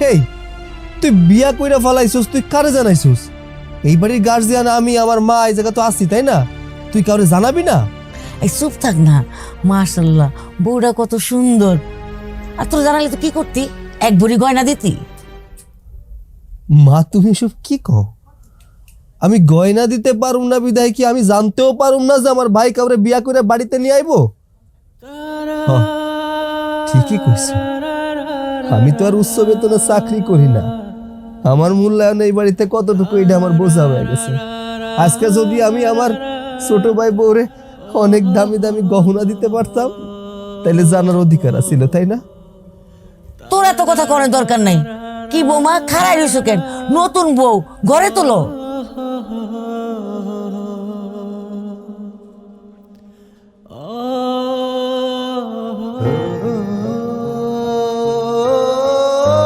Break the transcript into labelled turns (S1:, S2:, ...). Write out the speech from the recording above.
S1: হেই, তুই বিয়া কইরা ফলাইছস, তুই কারে জানাইছস? এই বাড়ির গার্জিয়ান আমি, আমার মা এই জায়গা তো আসি, তাই না? তুই কাউরে জানাবি না?
S2: এই চুপ থাক না। মাশাল্লাহ, বউটা কত সুন্দর। আর তোর জানালে তো কি করতি? এক ভরি গয়না দিতি।
S1: মা, তুমি সব কি কও? আমি গয়না দিতে পারুম না বিদায় কি আমি জানতেও পারুম না যে আমার ভাই কাউরে বিয়া করে বাড়িতে নিয়ে আইবো? হ, ঠিকই কইছো। আমি তো আর উচ্চ বেতনে চাকরি করি না। আমার মূল্যায়ন এই বাড়িতে কতটুকু এটা আমার বোঝা হয়ে গেছে। আজকে যদি আমি আমার ছোট ভাই বউরে অনেক দামি দামি গহনা দিতে পারতাম, তাইলে জানার অধিকার ছিল, তাই না?
S2: তোর এত কথা করার দরকার নাই। কি বৌমা খারাই রইছো কেন? নতুন বউ, ঘরে তোলো।